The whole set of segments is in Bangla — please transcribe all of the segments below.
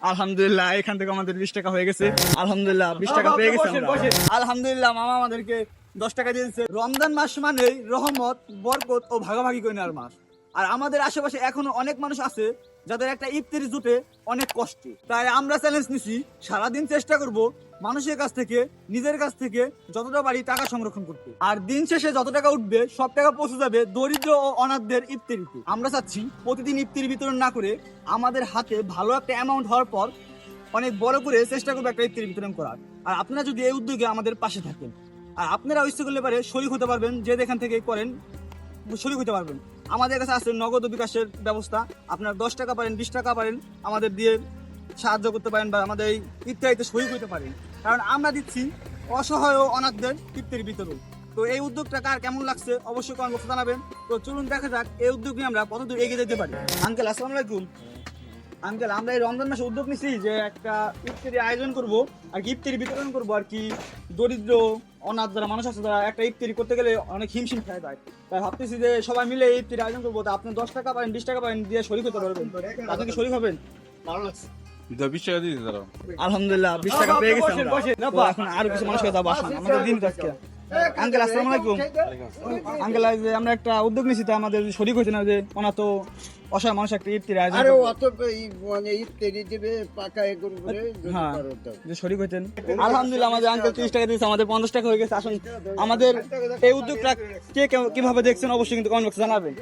আলহামদুলিল্লাহ এখান থেকে আমাদের 20 টাকা হয়ে গেছে। আলহামদুলিল্লাহ 20 টাকা পেয়ে গেছি আমরা। আলহামদুলিল্লাহ মামা আমাদেরকে 10 টাকা দিয়েছে। রমজান মাস মানে রহমত, বরকত ও ভাগাভাগি করে নেওয়ার মাস। আর আমাদের আশেপাশে এখনো অনেক মানুষ আছে যাদের একটা ইফতারি জুটে অনেক কষ্টে। তাই আমরা চ্যালেঞ্জ নিছি, সারাদিন চেষ্টা করব মানুষের কাছ থেকে, নিজের কাছ থেকে যতটা পারি টাকা সংরক্ষণ করতে। আর দিন শেষে যত টাকা উঠবে সব টাকা পৌঁছে যাবে দরিদ্র ও অনাথদের ইফতারিতে। আমরা চাচ্ছি প্রতিদিন ইফতারি বিতরণ না করে আমাদের হাতে ভালো একটা অ্যামাউন্ট হওয়ার পর অনেক বড় করে চেষ্টা করবো একটা ইফতারি বিতরণ করার। আর আপনারা যদি এই উদ্যোগে আমাদের পাশে থাকেন আর আপনারা ইচ্ছে করলে পারে শরীক হতে পারবেন, যে যেখান থেকে করেন শরীক হতে পারবেন। আমাদের কাছে আছে নগদ বিকাশের ব্যবস্থা। আপনার 10 টাকা পারেন, 20 টাকা পারেন, আমাদের দিয়ে সাহায্য করতে পারেন বা আমাদের এই ইফতারিতে শরীক হতে পারেন। কারণ আমরা দিচ্ছি অসহায় ও অনাথদের ইফতারি বিতরণ। তো এই উদ্যোগটা কার কেমন লাগছে অবশ্যই কমেন্ট বক্সে জানাবেন। তো চলুন দেখা যাক এই উদ্যোগ নিয়ে আমরা কতদূর এগিয়ে যেতে পারি। আঙ্কেল আসসালামু আলাইকুম। আঙ্কেল, আমরা এই রমজান মাসে উদ্যোগ নিচ্ছি যে একটা ইফতারি আয়োজন করব আর কি ইফতারি বিতরণ করবো আর কি দরিদ্র অনাথ যারা মানুষ আছে তারা একটা ইফতারি করতে গেলে অনেক হিমশিম খায় যায়। তাই ভাবতেছি যে সবাই মিলে এই ইফতারি আয়োজন করবো। তা আপনি 10 টাকা পারেন, 20 টাকা পারেন দিয়ে শরীক হতে পারবেন। আপনি কি শরীক হবেন? ভালো লাগছে। 20 টাকা দিয়ে দিতে আলহামদুলিল্লাহ 20 টাকা পেয়ে গেছি আমরা। তো এখন আরো কিছু মানুষকে দাও বাসান আমাদের দিন আজকে। আঙ্কেল আসসালামু আলাইকুম। আঙ্কেল যে আমরা একটা উদ্যোগ নিয়েছি তা আমাদের শরীক হয়েছে না যে অনাথ অসহায় মানুষ একটা ইফতারি আয়োজন আরে করবো। অত মানে ইফতারি দিবে পাকা এগুলো করে হ্যাঁ যে শরীক হইতেন। আলহামদুলিল্লাহ আমাদের আঙ্কেল 30 টাকা দিয়েছে, আমাদের 50 টাকা হয়ে গেছে। আসুন আমাদের এই উদ্যোগটা কে কিভাবে দেখছেন অবশ্যই কিন্তু কমেন্ট বক্সে জানাবেন।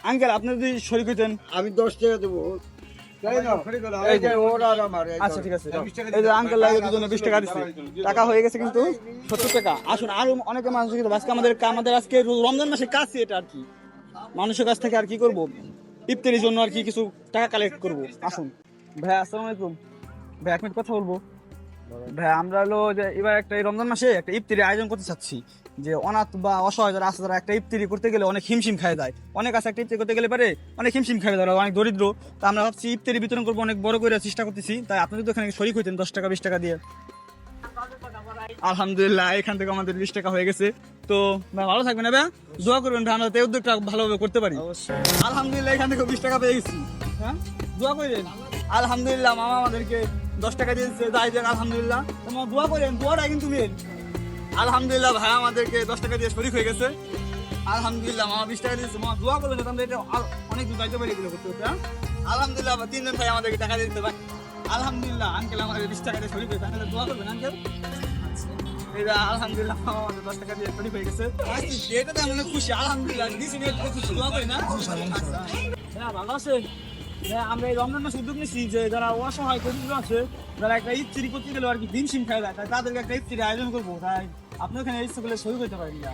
আঙ্কেল আপনি যদি শরীক হইতেন। আমি 10 টাকা দেবো। এই যে ওরা আর আমার আচ্ছা ঠিক আছে। এই যে আঙ্কেল লাগে দুজনে 20 টাকা দিচ্ছে, টাকা হয়ে গেছে কিন্তু 70 টাকা। আসুন আরো অনেকে মানুষ কিন্তু আজকে আমাদের আজকে রমজান মাসে কাজ এটা আর কি মানুষের কাছ থেকে আর কি করব ইফতারির জন্য আর কি কিছু টাকা কালেক্ট করব। আসুন ভাই আসসালামু আলাইকুম। ভাই এক মিনিট কথা বলবো। ভাই আমরা হলো যে এবার একটা এই রমজান মাসে একটা ইফতারি আয়োজন করতে চাচ্ছি যে অনাথ বা অসহায় যারা আছে তারা একটা ইফতারি করতে গেলে অনেক হিমশিম খায় যায়। অনেক আছে একটা ইফতারি করতে গেলে পারে অনেক হিমশিম খায় যায়, অনেক দরিদ্র। তা আমরা ভাবছি ইফতারি বিতরণ করবো, অনেক বড় করে চেষ্টা করতেছি। তাই আপনি যদি এখানে শরীক হইতেন 10 টাকা 20 টাকা দিয়ে। আলহামদুলিল্লাহ এখান থেকে আমাদের 20 টাকা হয়ে গেছে। তো ভাই ভালো থাকবেন, ভাই দোয়া করবেন ভাই আমরা এই উদ্যোগটা ভালোভাবে করতে পারি। আলহামদুলিল্লাহ এখান থেকে 20 টাকা পেয়ে গেছি। হ্যাঁ দোয়া করেন। আলহামদুলিল্লাহ মামা আমাদেরকে 10 টাকা দিয়েছে, যাই দেখ আলহামদুলিল্লাহ। তোমার দোয়া করেন, দোয়াটা কিন্তু মেন। আলহামদুলিল্লাহ ভাই আমাদেরকে 10 টাকা দিয়ে শরীক হয়ে গেছে। আলহামদুলিল্লাহ মামা 20 টাকা দিয়েছে। মামা দোয়া করবেন যাতে আমরা এটা অনেক দূর যাইতে পারি এগুলো করতে। হ্যাঁ আলহামদুলিল্লাহ তিনজন ভাই আমাদেরকে টাকা দিতে পারে। আলহামদুলিল্লাহ আঙ্কেল আমাদের 20 টাকা দিয়ে শরীক হয়েছে। আঙ্কেল দোয়া করবেন আঙ্কেল। আলহামদুলিল্লাহ আমাদের 10 টাকা দিয়ে শরীক হয়ে গেছে। এটাতে আমরা খুশি। আলহামদুলিল্লাহ দিছি নিয়ে খুশি। দোয়া করি না হ্যাঁ ভালো আছে। আমরা এই রমজান মাসে উদ্যোগ নিচ্ছি যে যারা অসহায় দরিদ্র আছে, যারা একটা ইফতারি করতে গেলে আর কি দিন সিম খায় যায়, তাই তাদেরকে একটা ইফতারি আয়োজন করবো। তাই আপনি ওখানে ইচ্ছে করলে শরীক হতে পারেন না।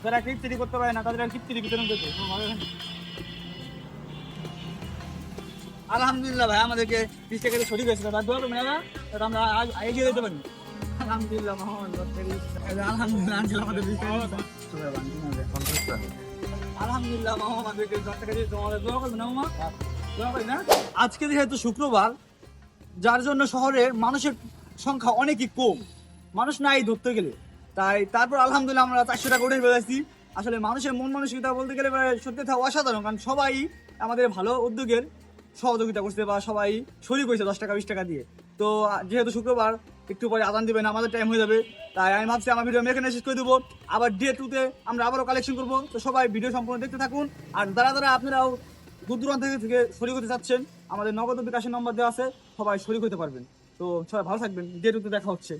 যারা একটা ইফতারি করতে পারে না তাদের ইফতারি বিতরণ করতে। আলহামদুলিল্লাহ ভাই আমাদেরকে 20 টাকা দিয়ে শরীক হয়েছে। তার দোয়া করবেন না আমরা এগিয়ে যেতে পারি। আলহামদুলিল্লাহ আলহামদুলিল্লাহ আঙ্কেল আমাদের 20 টাকা আলহামদুলিল্লাহ মামা আমাদেরকে 10 টাকা দিয়ে তোমাদের দোয়া করবেন না মামা? দোয়া করি না। আজকে যেহেতু শুক্রবার, যার জন্য শহরে মানুষের সংখ্যা অনেকই কম, মানুষ নাই ধরতে গেলে। তারপর আলহামদুলিল্লাহ আমরা 400 টাকা উঠে ফেলেছি। আসলে মানুষের মন মানসিকতা বলতে গেলে সত্যি কথা অসাধারণ। কারণ সবাই আমাদের ভালো উদ্যোগের সহযোগিতা করছে বা সবাই শরীক হয়েছে 10 টাকা 20 টাকা দিয়ে। তো যেহেতু শুক্রবার একটু পরে আজান দিবেন, আমাদের টাইম হয়ে যাবে। তাই আমি ভাবছি আমার ভিডিও আমি এখানে শেষ করে দেবো। আবার ডে 2-তে আমরা আবারও কালেকশন করবো। তো সবাই ভিডিও সম্পূর্ণ দেখতে থাকুন। আর যারা আপনারাও দূর দূরান্ত থেকে শরীক হতে চাচ্ছেন, আমাদের নগদ বিকাশের নম্বর দেওয়া আছে, সবাই শরীক হতে পারবেন। তো সবাই ভালো থাকবেন। ডে 2-তে দেখা হচ্ছে।